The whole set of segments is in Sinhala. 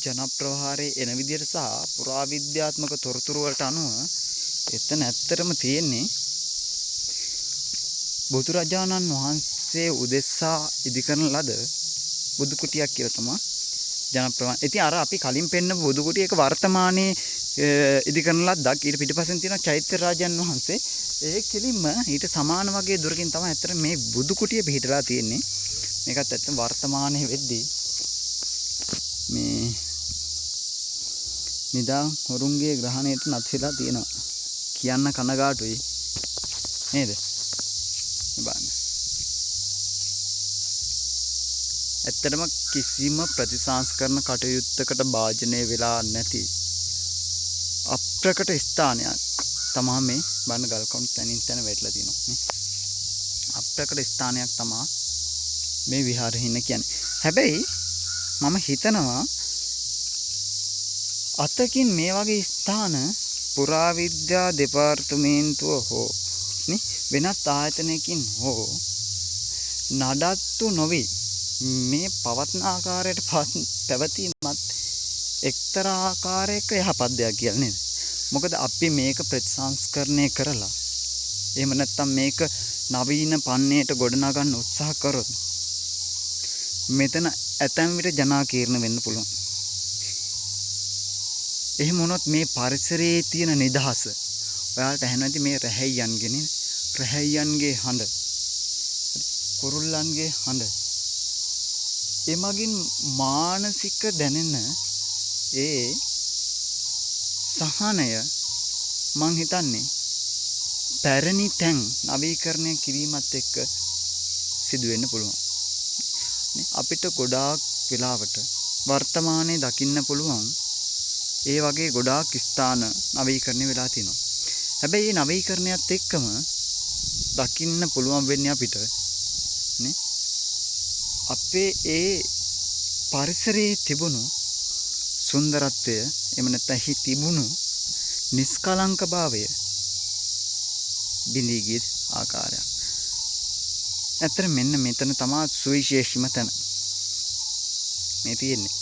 ජනප්‍රවාහයේ එන විදිහට සහ පුරාවිද්‍යාත්මක තොරතුරු වලට අනුව එතන ඇත්තටම තියෙන්නේ බුදුරජාණන් වහන්සේ උදෙසා ඉදිකරන ලද බුදු කුටියක් කියලා තමයි ජනප්‍රවාහ. ඉතින් අර අපි කලින් පෙන්න බුදු කුටිය එක වර්තමානයේ ඉදිකරන ලද්දක්. ඊට පිටිපස්සෙන් තියෙන චෛත්‍ය රාජයන් වහන්සේ. ඒ කෙලින්ම ඊට සමාන වගේ දුරකින් තමයි ඇත්තට මේ බුදු කුටිය පිහිටලා තියෙන්නේ. මේකත් ඇත්තම වර්තමානයේ වෙද්දී මේ නිදා හොරුන්ගේ ග්‍රහණයට නැතිලා තියෙනවා. කියන්න කනගාටුයි. නේද? බලන්න. ඇත්තටම කිසිම ප්‍රතිසංස්කරණ කටයුත්තකට භාජනය වෙලා නැති අප්‍රකට ස්ථානයක් තමයි මේ බන්න ගල් කණු තනින් තන වැටලා තියෙනවා නේ. අප්‍රකට ස්ථානයක් තමයි මේ විහාරෙ ඉන්න කියන්නේ. හැබැයි මම හිතනවා අතකින් මේ වගේ ස්ථාන පුරාවිද්‍යා දෙපාර්තමේන්තුව හෝ නේ වෙනත් ආයතනයකින් හෝ නඩත්තු නොවි මේ පවත්න ආකාරයට පැවතීමත් එක්තරා ආකාරයක යහපත් දෙයක් කියලා නේද? මොකද අපි මේක ප්‍රතිසංස්කරණය කරලා එහෙම නැත්නම් මේක නවීන පන්නේට ගොඩනගන්න උත්සාහ කරොත් මෙතන ඇතැම් විට ජනාකීර්ණ වෙන්න පුළුවන්. එහෙම වුණොත් මේ පරිසරයේ තියෙන නිදහස ඔයාලට ඇහෙන්නේ නැති මේ රැහැයියන්ගේ රැහැයියන්ගේ හඬ කුරුල්ලන්ගේ හඬ එමගින් මානසික දැනෙන ඒ සහනය මං හිතන්නේ පැරණි තැන් නවීකරණය කිරීමත් එක්ක සිදු වෙන්න පුළුවන්. අපිට ගොඩාක් වෙලාවට වර්තමානයේ දකින්න පුළුවන් ඒ වගේ ගොඩාක් ස්ථාන නවීකරණය වෙලා තිනවා. හැබැයි මේ නවීකරණයත් එක්කම දකින්න පුළුවන් වෙන්නේ අපිට නේ අපේ ඒ පරිසරයේ තිබුණු සුන්දරත්වය එහෙම නැත්නම් හි තිබුණු නිස්කලංක භාවය බිඳී ගිය ආකාරයක්. ඇත්තට මෙන්න මෙතන තමයි සුවිශේෂීම තැන. මේ තියෙන්නේ.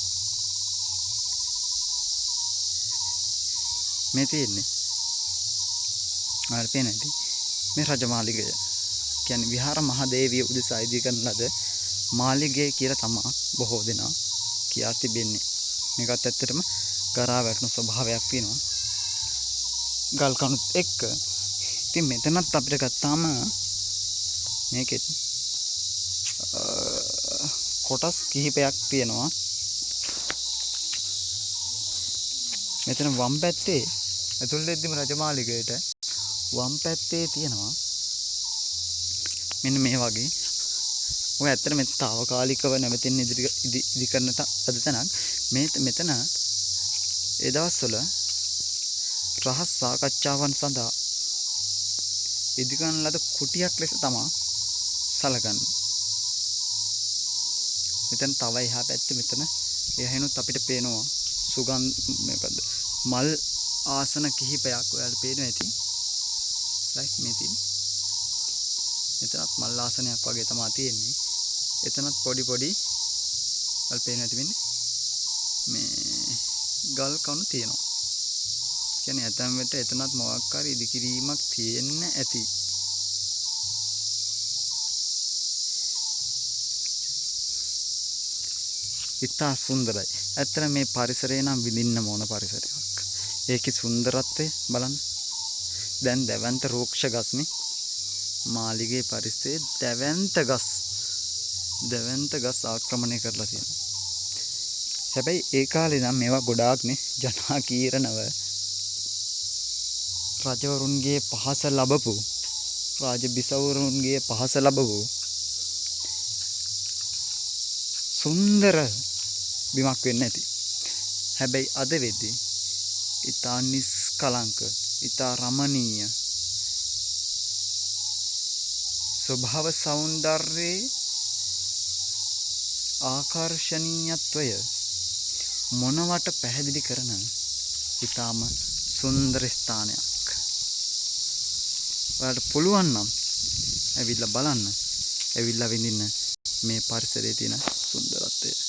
ආයෙත් පේනදී මේ රජමාලිගය කියන්නේ විහාර මහදේවිය උදෙසා ඉදිකරන ලද මාලිගය කියලා තමයි බොහෝ දෙනා කියා තිබෙන්නේ. මේකත් ඇත්තටම ගරා වැටෙන ස්වභාවයක් තියෙනවා. ගල් කණුත් එක්ක. ඉතින් මෙතනත් අපිට ගත්තාම මේකෙත් කොටස් කිහිපයක් තියෙනවා. මෙතන වම් පැත්තේ ඇතුළට එද්දිම රජමාලිගයට වම් පැත්තේ තියෙනවා මෙන්න මේ වගේ. ඔය ඇත්තට මේ తాවකාලිකව නැවතින් ඉදි කරන තැනක්. මෙතන ඒ දවස්වල රහස් සාකච්ඡාවන් සඳහා ඉදිකරන ලද කුටියක් ලෙස තමයි සැලකන්නේ. මෙතන තව එහා පැත්තේ මෙතන එහයිනුත් අපිට පේනවා මොකද්ද මල් ආසන කිහිපයක් ඔයාලට පේනවා ඇති. රයිට් මේ තියෙන්නේ. මෙතනත් මල් ආසනයක් වගේ තමයි තියෙන්නේ. එතනත් පොඩි වල් පේනවා ඇති වෙන්නේ. මේ ගල් කණු තියෙනවා. කියන්නේ ඇතැම් වෙලට එතනත් මොකක් හරි ඉදිකිරීමක් තියෙන්න ඇති. ඉතා සුන්දරයි. ඇත්තට මේ පරිසරය නම් විඳින්න ඕන පරිසරයක්. ඒකේ සුන්දරත්වය බලන්න. දැන් දැවැන්ත රෝක්ෂ ගස්නේ. මාලිගේ පරිසරයේ දැවැන්ත ගස් ආක්‍රමණය කරලා තියෙනවා. හැබැයි ඒ කාලේ නම් මේවා ගොඩාක්නේ ජනාකීර්ණව රජවරුන්ගේ පහස ලැබපු රාජබිසවරුන්ගේ පහස ලැබවු සුන්දර බිමක් වෙන්න ඇති. හැබැයි අද වෙද්දී ඊතා නිස්කලංක ඊතා රමණීය ස්වභාව සෞන්දර්යයේ ආකර්ෂණීයත්වය මොනවට පැහැදිලි කරන ඊටාම සුන්දර ස්ථානයක්. ඔයාලට පුළුවන් නම් ඇවිල්ලා බලන්න. ඇවිල්ලා විඳින්න මේ පරිසරයේ තියෙන සුන්දරත්වය.